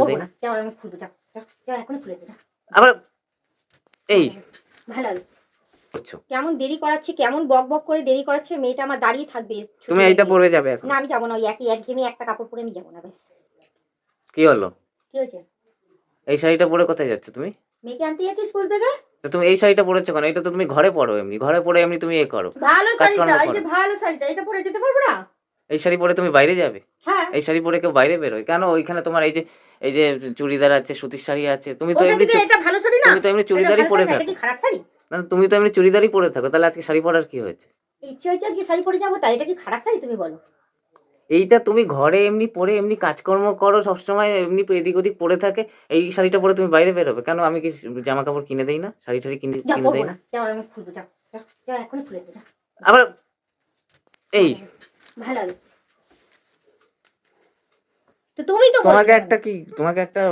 দেই না। যাও আমি খুলবো, যাও যাও যাও এখনই খুলে দেবো। আবার এই ভালো করছো কেমন দেরি করাচ্ছে, কেমন বক বক করে দেরি করাচ্ছে। মেয়েটা আমার দাঁড়িয়ে থাকবে। তুমি এইটা পরে যাবে এখন। না আমি যাবো না, ওই একই একঘেয়েমি একটা কাপড় পরে আমি যাবো না। ব্যাস। কি হলো? কি হয়েছে? এই শাড়িটা পরে কোথায় যাচ্ছ তুমি? মেয়েকে আনতে যাচ্ছি স্কুল থেকে। তো তুমি এই শাড়িটা পরেছো কেন? এটা তো তুমি ঘরে পরো, এমনি ঘরে পরে এমনি তুমি করো, ভালো কাজকর্ম শাড়িটা, এই করো। যে ভালো শাড়িটা, এটা পরে যেতে পারবো না? এই শাড়ি পরে তুমি বাইরে যাবে? হ্যাঁ। এই শাড়ি পরে কেউ বাইরে বেরোয় কেন? ওইখানে তোমার এই যে চুড়িদার আছে, সুতির শাড়ি আছে। তুমি তো ওটা এমনি থেকে এটা ভালো শাড়ি না? তুমি তো এমনি এটা চুড়িদারই ভালো পরে শাড়ি না, এটা থাকো। কি খারাপ শাড়ি? না তুমি তো এমনি চুড়িদারই পরে থাকো, তাহলে আজকে শাড়ি পরার কি হয়েছে? ইচ্ছে হয়েছে আজকে শাড়ি পরে যাবো, তাই এটা কি খারাপ শাড়ি তুমি বলো? এইটা তুমি ঘরে এমনি পরে এমনি কাজকর্ম করো সবসময়, এমনি এদিক ওদিক পরে থাকে। এই শাড়িটা পরে তুমি বাইরে বেরোবে কেন? আমি কি জামা কাপড় কিনে দেই না? শাড়ি টাড়ি কিনে যা কিনে পরবো দেই না, না? যাও আমি খুলবো, যাও যাও যাও এখনই খুলে দেবো। আবার এই ভালো লাগে তো তুমিই তো তোমাকে বলছো। একটা কি তোমাকে একটা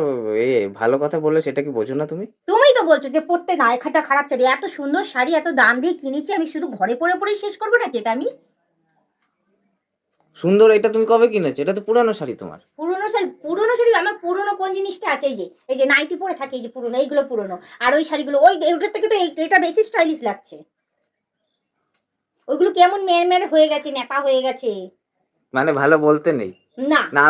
এ ভালো কথা বললে সেটা কি বোঝো না তুমি? তুমিই তো বলছো যে পড়তে না একটা খারাপ শাড়ি, এত সুন্দর শাড়ি এত দাম দিয়ে কিনেছি, আমি শুধু ঘরে পরে পরেই শেষ করবো নাকি এটা আমি? সুন্দর, এটা তুমি কবে কিনেছো? এটা তো পুরানো শাড়ি তোমার। পুরোনো শাড়ি আমার পুরোনো কোন জিনিসটা আছে? এই যে নাইটি পরে থাকে, এই যে পুরোনো, এইগুলো পুরোনো। আর ওই শাড়িগুলো ওই ওটার থেকে তো এটা বেশি স্টাইলিশ লাগছে। ওইগুলো কেমন মের হয়ে গেছে, নেতা হয়ে গেছে। মানে ভালো বলতে নেই? না। না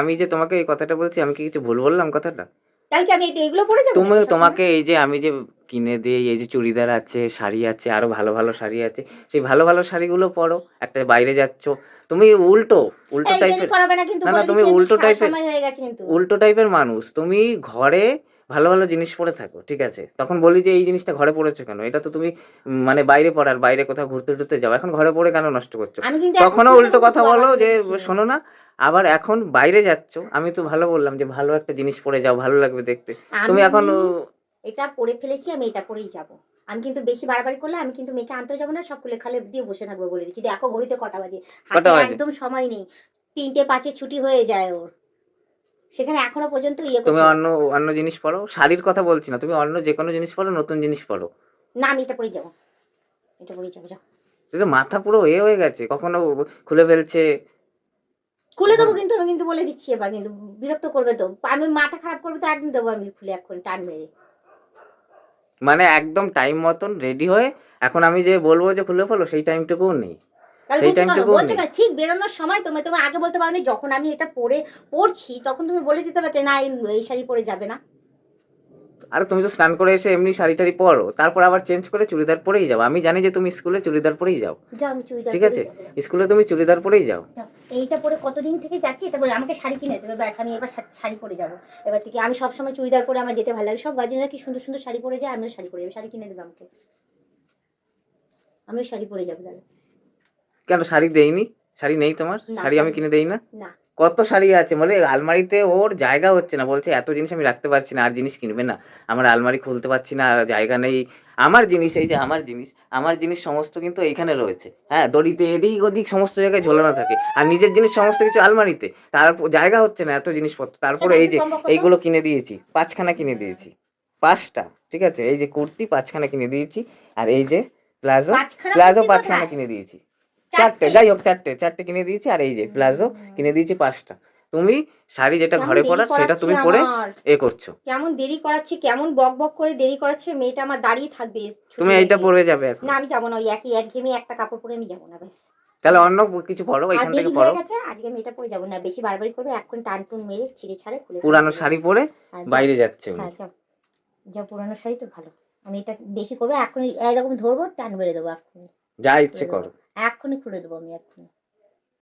আমি যে তোমাকে এই কথাটা বলছি, আমি কি কিছু ভুল বললাম কথাটা? তাহলে কি আমি এগুলো পরে যাবো তুমি নাকি সবসময়? তোমাকে এই যে আমি যে কিনে দেই, এই যে চুড়িদার আছে, শাড়ি আছে, আরো ভালো ভালো শাড়ি আছে, সেই ভালো ভালো শাড়িগুলো পরো। একটা বাইরে যাচ্ছ, তুমি উল্টো উল্টো এই দেরি টাইপের। করাবে না কিন্তু, না না বলে তুমি দিচ্ছি এমনি উল্টো টাইপের, সময় হয়ে গেছে কিন্তু। উল্টো টাইপের মানুষ তুমি। ঘরে ভালো ভালো জিনিস পরে থাকো, ঠিক আছে? তখন বলি যে এই জিনিসটা ঘরে পরেছো কেন? এটা তো তুমি মানে বাইরে পরার, বাইরে কোথাও ঘুরতে টুরতে যাও, এখন ঘরে পরে কেন নষ্ট করছো? আমি কিন্তু এখন তখনও খুলে উল্টো দেবো কথা কিন্তু, আবার বলো বলে যে দিচ্ছি। শোনো না। আবার এখন বাইরে যাচ্ছ, আমি তো ভালো বললাম যে ভালো একটা জিনিস পরে যাও, ভালো লাগবে দেখতে। তুমি আমি এখন এটা পরে ফেলেছি, আমি এটা পরেই যাব। আমি কিন্তু বেশি বাড়াবাড়ি করলে আমি কিন্তু মেয়েকে আনতেও যাবো না, সব খুলে খালে দিয়ে বসে থাকবো বলে দিচ্ছি। দেখো ঘড়িতে কটা বাজে, হাতে কটা বাজে? একদম সময় নেই। 3টে 5-এ ছুটি হয়ে যায় ওর, সেখানে এখনো পর্যন্ত ইয়ে তুমি করছে। অন্য অন্য জিনিস পরো, শাড়ির কথা বলছি না, তুমি অন্য যে কোনো জিনিস পরো, নতুন জিনিস পরো। না আমি এটা পরেই যাবো, এটা পরেই যাবো। যাও এটা মাথা পুরো হয়ে গেছে, কখনো খুলে ফেলছে। খুলে কখন দেবো কিন্তু, আমি কিন্তু বলে দিচ্ছি। এবার কিন্তু বিরক্ত করবে তো, আমি মাথা খারাপ করবে তো একদিন দেবো আমি খুলে, এখন টান মেরে। মানে একদম টাইম মতন রেডি হয়ে, এখন আমি যে বলবো যে খুলে ফেলো, সেই টাইমটুকুও নেই। তাহলে সেই বলছো কেন? টাইমটুকুও বলছো নেই। কেন? ঠিক বেরোনোর সময় তুমি আগে বলতে পারো, যখন আমি এটা পড়ছি তখন তুমি বলে দিতে পারতে না এই শাড়ি পরে যাবে না। আর তুমি তো স্নান করে এসে এমনি শাড়ি টাড়ি পরো, তারপর আবার চেঞ্জ করে চুড়িদার পরেই যাও। আমি জানি যে তুমি স্কুলে চুড়িদার পরেই যাও, যাও আমি চুড়িদার ঠিক পরেই আছে? যাবো। স্কুলে তুমি চুড়িদার পরেই যাও। যাও। এইটা পরে কতদিন থেকে যাচ্ছি, এটা পরে আমাকে শাড়ি কিনে দেবে, ব্যাস আমি এবার শাড়ি পরে যাবো। এবার থেকে আমি সবসময় চুড়িদার পরে আমার যেতে ভালো লাগে। সব গার্জেনরা কি সুন্দর সুন্দর শাড়ি পরে যায়, আমিও শাড়ি পরে যাবো। শাড়ি কিনে দেবে আমাকে, আমিও শাড়ি পরে যাবো তাহলে। কেন শাড়ি দেইনি? শাড়ি নেই তোমার? না শাড়ি আমি কিনে দেই না? না। কত শাড়ি আছে বলে, আলমারিতে ওর জায়গা হচ্ছে না, বলছে এত জিনিস আমি রাখতে পারছি না, আর জিনিস কিনবে না। আমার আলমারি খুলতে পারছি না, আর জায়গা নেই। আমার জিনিস, এই যে আমার জিনিস সমস্ত কিন্তু এইখানে রয়েছে, হ্যাঁ, দড়িতে এদিক ওদিক সমস্ত জায়গায় ঝোলানো থাকে। আর নিজের জিনিস সমস্ত কিছু আলমারিতে, তার জায়গা হচ্ছে না এত জিনিসপত্র। তারপরে দাম এই একটু যে কম বকো তো। এইগুলো কিনে দিয়েছি, 5খানা কিনে দিয়েছি, 5টা, ঠিক আছে? এই যে কুর্তি 5খানা কিনে দিয়েছি, আর এই যে প্লাজো, পাঁচখানা প্লাজো কুর্তি 5খানা কোথায়? কিনে দিয়েছি। 4টে, চারটে। যাই হোক, চারটে কিনে দিয়েছি, আর এই যে প্লাজো কিনে দিয়েছি 5টা। তুমি শাড়ি যেটা কেমন ঘরে দেরি পরার সেটা করাচ্ছে তুমি পরে আমার, করছো। কেমন দেরি করাচ্ছে, কেমন বক বক করে দেরি করাচ্ছে। মেয়েটা আমার দাঁড়িয়ে থাকবে ছুটি তুমি হয়ে এইটা গিয়ে। পরে যাবে এখন। না আমি যাবো না, ওই একই একঘেয়েমি একটা কাপড় পরে আমি যাবো না। ব্যাস। তাহলে অন্য কিছু পরো, আর এখান থেকে দেরি হয়ে পরো। গেছে, আজকে মেয়েটা পরে যাবো না। বেশি বাড়াবাড়ি করবে, এখন টান টুন মেরে ছিঁড়ে ছাড়ে খুলে ফেলে পুরানো চলে যাবো। শাড়ি পরে হ্যাঁ যাও। বাইরে যাচ্ছে উনি। হ্যাঁ যাও, যাও পুরানো শাড়ি তো ভালো। আমি এটা বেশি করবো, এখনই এরকম ধরবো, টান মেরে দেবো, এক্ষুনি যা খুলে ইচ্ছে দেবো। করো। এক্ষুনি খুলে দেবো আমি, এক্ষুনি।